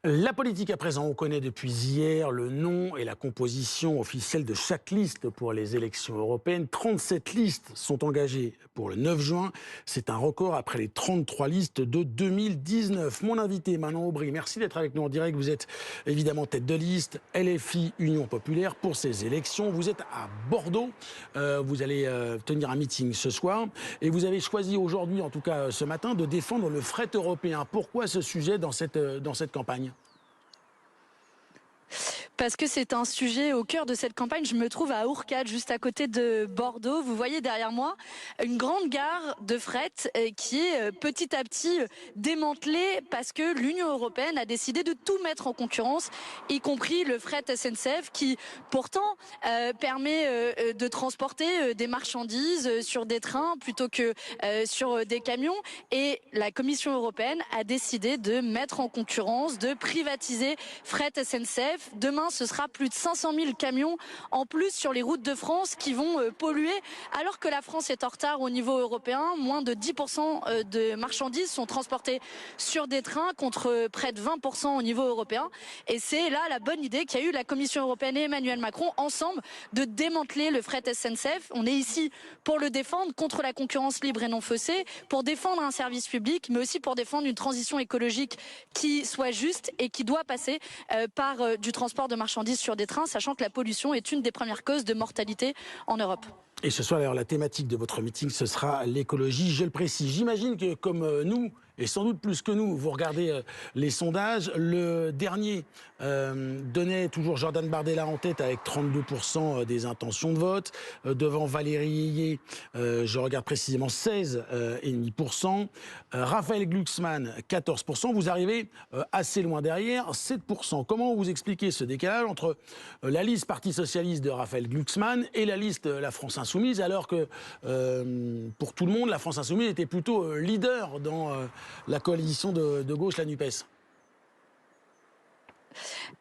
La politique à présent, on connaît depuis hier le nom et la composition officielle de chaque liste pour les élections européennes. 37 listes sont engagées pour le 9 juin. C'est un record après les 33 listes de 2019. Mon invité, Manon Aubry, merci d'être avec nous en direct. Vous êtes évidemment tête de liste LFI Union Populaire pour ces élections. Vous êtes à Bordeaux. Vous allez tenir un meeting ce soir. Et vous avez choisi aujourd'hui, en tout cas ce matin, de défendre le fret européen. Pourquoi ce sujet dans cette campagne ? Parce que c'est un sujet au cœur de cette campagne. Je me trouve à Ourcade, juste à côté de Bordeaux. Vous voyez derrière moi une grande gare de fret qui est petit à petit démantelée parce que l'Union européenne a décidé de tout mettre en concurrence, y compris le fret SNCF qui pourtant permet de transporter des marchandises sur des trains plutôt que sur des camions. Et la Commission européenne a décidé de mettre en concurrence, de privatiser fret SNCF. Demain, ce sera plus de 500 000 camions en plus sur les routes de France qui vont polluer, alors que la France est en retard au niveau européen. Moins de 10% de marchandises sont transportées sur des trains contre près de 20% au niveau européen. Et c'est là la bonne idée qu'a eu la Commission européenne et Emmanuel Macron ensemble de démanteler le fret SNCF. On est ici pour le défendre contre la concurrence libre et non faussée, pour défendre un service public, mais aussi pour défendre une transition écologique qui soit juste et qui doit passer par du transport de marchandises sur des trains, sachant que la pollution est une des premières causes de mortalité en Europe. Et ce soir, alors, la thématique de votre meeting, ce sera l'écologie. Je le précise. J'imagine que, comme nous, et sans doute plus que nous, vous regardez les sondages. Le dernier donnait toujours Jordan Bardella en tête avec 32% des intentions de vote. Devant Valérie Ayé, je regarde précisément 16,5%. Raphaël Glucksmann, 14%. Vous arrivez assez loin derrière, 7%. Comment vous expliquez ce décalage entre la liste Parti Socialiste de Raphaël Glucksmann et la liste La France Insoumise, alors que pour tout le monde, la France Insoumise était plutôt leader dans la coalition de gauche, la NUPES?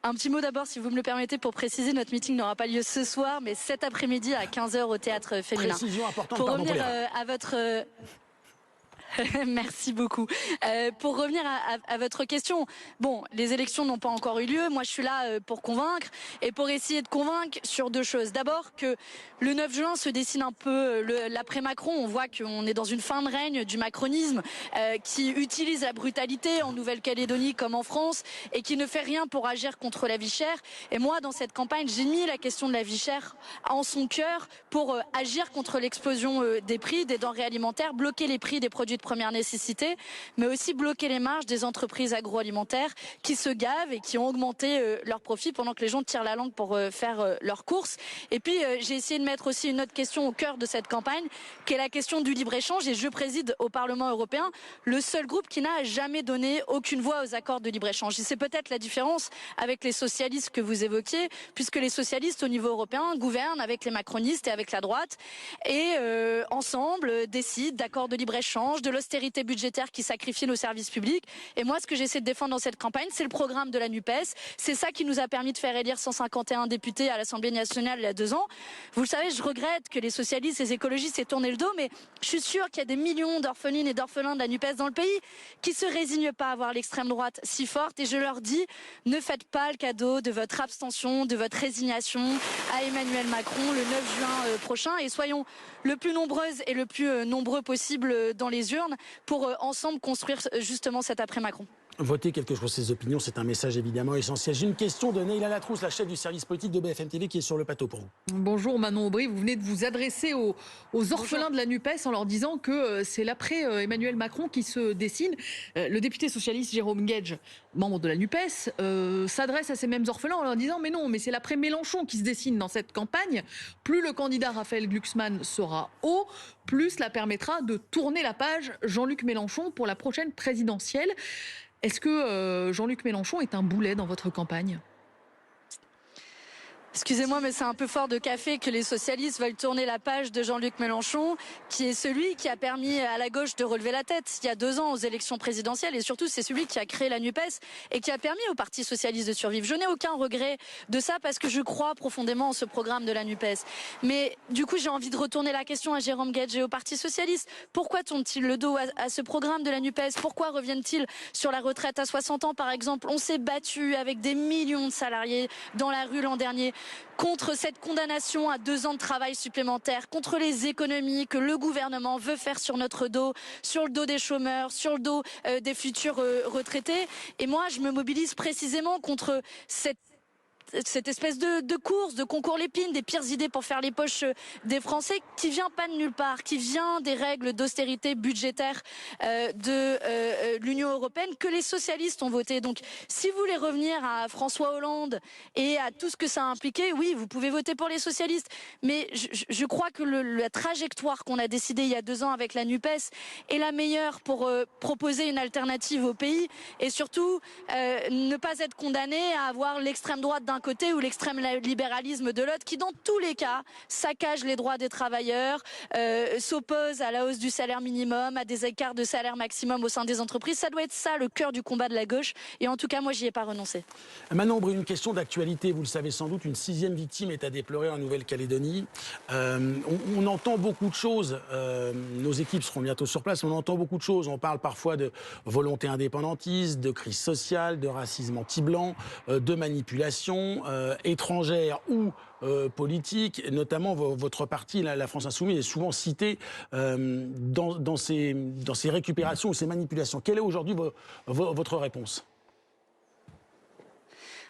Un petit mot d'abord, si vous me le permettez, pour préciser, notre meeting n'aura pas lieu ce soir, mais cet après-midi à 15h au Théâtre Féminin. Précision importante, pour pardon revenir pour l'erreur. à votre... Merci beaucoup. Pour revenir à votre question, bon, les élections n'ont pas encore eu lieu. Moi, je suis là pour convaincre et pour essayer de convaincre sur deux choses. D'abord, que le 9 juin se dessine un peu l'après-Macron. On voit qu'on est dans une fin de règne du macronisme qui utilise la brutalité en Nouvelle-Calédonie comme en France et qui ne fait rien pour agir contre la vie chère. Et moi, dans cette campagne, j'ai mis la question de la vie chère en son cœur pour agir contre l'explosion des prix des denrées alimentaires, bloquer les prix des produits de première nécessité, mais aussi bloquer les marges des entreprises agroalimentaires qui se gavent et qui ont augmenté leurs profits pendant que les gens tirent la langue pour faire leurs courses. Et puis j'ai essayé de mettre aussi une autre question au cœur de cette campagne, qui est la question du libre-échange. Et je préside au Parlement européen le seul groupe qui n'a jamais donné aucune voix aux accords de libre-échange. Et c'est peut-être la différence avec les socialistes que vous évoquiez, puisque les socialistes au niveau européen gouvernent avec les macronistes et avec la droite, et ensemble décident d'accords de libre-échange, de l'austérité budgétaire qui sacrifie nos services publics. Et moi, ce que j'essaie de défendre dans cette campagne, c'est le programme de la NUPES. C'est ça qui nous a permis de faire élire 151 députés à l'Assemblée nationale il y a 2 ans. Vous le savez, je regrette que les socialistes et les écologistes aient tourné le dos, mais je suis sûre qu'il y a des millions d'orphelines et d'orphelins de la NUPES dans le pays qui se résignent pas à voir l'extrême droite si forte. Et je leur dis, ne faites pas le cadeau de votre abstention, de votre résignation à Emmanuel Macron le 9 juin prochain. Et soyons le plus nombreuses et le plus nombreux possible dans les urnes pour ensemble construire justement cet après-Macron. Voter quelque chose, ses opinions, c'est un message évidemment essentiel. J'ai une question de Neila Latrousse, la chef du service politique de BFM TV, qui est sur le plateau pour vous. Bonjour Manon Aubry, vous venez de vous adresser aux orphelins de la NUPES en leur disant que c'est l'après Emmanuel Macron qui se dessine. Le député socialiste Jérôme Guedj, membre de la NUPES, s'adresse à ces mêmes orphelins en leur disant mais non, mais c'est l'après Mélenchon qui se dessine dans cette campagne. Plus le candidat Raphaël Glucksmann sera haut, plus cela permettra de tourner la page Jean-Luc Mélenchon pour la prochaine présidentielle. Est-ce que Jean-Luc Mélenchon est un boulet dans votre campagne ? Excusez-moi, mais c'est un peu fort de café que les socialistes veulent tourner la page de Jean-Luc Mélenchon, qui est celui qui a permis à la gauche de relever la tête il y a 2 ans aux élections présidentielles. Et surtout, c'est celui qui a créé la NUPES et qui a permis au Parti socialiste de survivre. Je n'ai aucun regret de ça parce que je crois profondément en ce programme de la NUPES. Mais du coup, j'ai envie de retourner la question à Jérôme Guedj et au Parti socialiste. Pourquoi tournent-ils le dos à ce programme de la NUPES? Pourquoi reviennent-ils sur la retraite à 60 ans, par exemple? On s'est battu avec des millions de salariés dans la rue l'an dernier contre cette condamnation à 2 ans de travail supplémentaire, contre les économies que le gouvernement veut faire sur notre dos, sur le dos des chômeurs, sur le dos des futurs retraités. Et moi, je me mobilise précisément contre cette espèce de course, de concours Lépine, des pires idées pour faire les poches des Français, qui vient pas de nulle part, qui vient des règles d'austérité budgétaire de l'Union européenne que les socialistes ont voté. Donc, si vous voulez revenir à François Hollande et à tout ce que ça a impliqué, oui, vous pouvez voter pour les socialistes. Mais je crois que la trajectoire qu'on a décidée il y a 2 ans avec la NUPES est la meilleure pour proposer une alternative au pays et surtout ne pas être condamné à avoir l'extrême droite d'un côté ou l'extrême libéralisme de l'autre, qui dans tous les cas saccage les droits des travailleurs, s'oppose à la hausse du salaire minimum, à des écarts de salaire maximum au sein des entreprises. Ça doit être ça le cœur du combat de la gauche et en tout cas moi j'y ai pas renoncé. Manon Aubry, une question d'actualité, vous le savez sans doute, une 6e victime est à déplorer en Nouvelle-Calédonie. On entend beaucoup de choses, nos équipes seront bientôt sur place, on entend beaucoup de choses, on parle parfois de volonté indépendantiste, de crise sociale, de racisme anti-blanc, de manipulation étrangère ou politique, notamment votre parti, la France Insoumise, est souvent cité dans ces récupérations ou ces manipulations. Quelle est aujourd'hui votre réponse ?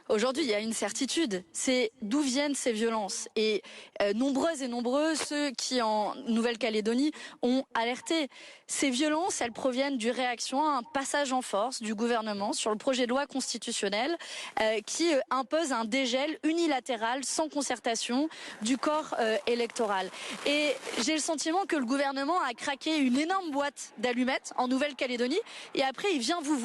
Aujourd'hui, il y a une certitude, c'est d'où viennent ces violences. Et nombreux ceux qui, en Nouvelle-Calédonie, ont alerté. Ces violences, elles proviennent d'une réaction à un passage en force du gouvernement sur le projet de loi constitutionnel qui impose un dégel unilatéral, sans concertation, du corps électoral. Et j'ai le sentiment que le gouvernement a craqué une énorme boîte d'allumettes en Nouvelle-Calédonie. Et après, il vient nous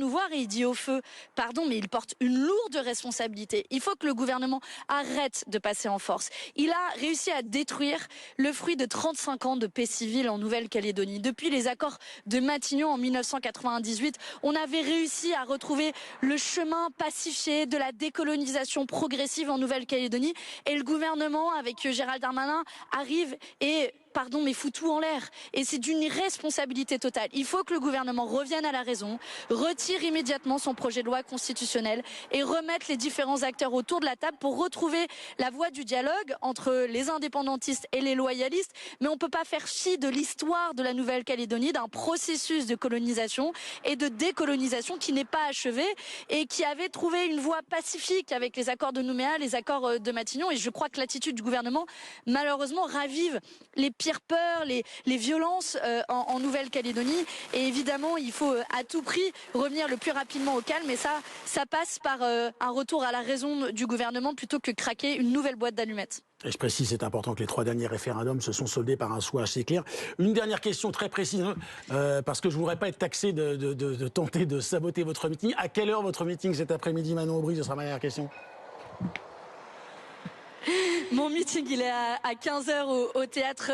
voir et il dit au feu, pardon, mais il porte une lourde responsabilité. Il faut que le gouvernement arrête de passer en force. Il a réussi à détruire le fruit de 35 ans de paix civile en Nouvelle-Calédonie. Depuis les accords de Matignon en 1998, on avait réussi à retrouver le chemin pacifié de la décolonisation progressive en Nouvelle-Calédonie. Et le gouvernement, avec Gérald Darmanin, arrive et pardon, mais fout tout en l'air. Et c'est d'une irresponsabilité totale. Il faut que le gouvernement revienne à la raison, retire immédiatement son projet de loi constitutionnel et remette les différents acteurs autour de la table pour retrouver la voie du dialogue entre les indépendantistes et les loyalistes. Mais on ne peut pas faire fi de l'histoire de la Nouvelle-Calédonie, d'un processus de colonisation et de décolonisation qui n'est pas achevé et qui avait trouvé une voie pacifique avec les accords de Nouméa, les accords de Matignon. Et je crois que l'attitude du gouvernement, malheureusement, ravive les pires peurs, les violences en Nouvelle-Calédonie. Et évidemment, il faut à tout prix revenir le plus rapidement au calme. Et ça passe par un retour à la raison du gouvernement plutôt que craquer une nouvelle boîte d'allumettes. Et je précise, c'est important que les 3 derniers référendums se sont soldés par un choix assez clair. Une dernière question très précise, parce que je ne voudrais pas être taxé de tenter de saboter votre meeting. À quelle heure votre meeting cet après-midi, Manon Aubry? Ce sera ma dernière question. Mon meeting, il est à 15h au théâtre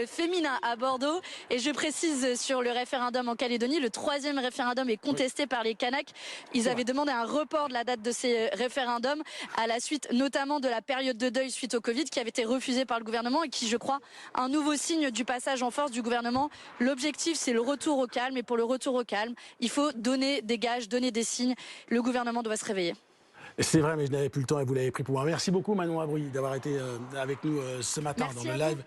féminin à Bordeaux. Et je précise sur le référendum en Calédonie, le 3e référendum est contesté par les Kanaks. Ils avaient demandé un report de la date de ces référendums à la suite notamment de la période de deuil suite au Covid qui avait été refusée par le gouvernement et qui, je crois, un nouveau signe du passage en force du gouvernement. L'objectif, c'est le retour au calme. Et pour le retour au calme, il faut donner des gages, donner des signes. Le gouvernement doit se réveiller. C'est vrai, mais je n'avais plus le temps et vous l'avez pris pour moi. Merci beaucoup Manon Aubry d'avoir été avec nous ce matin dans le live.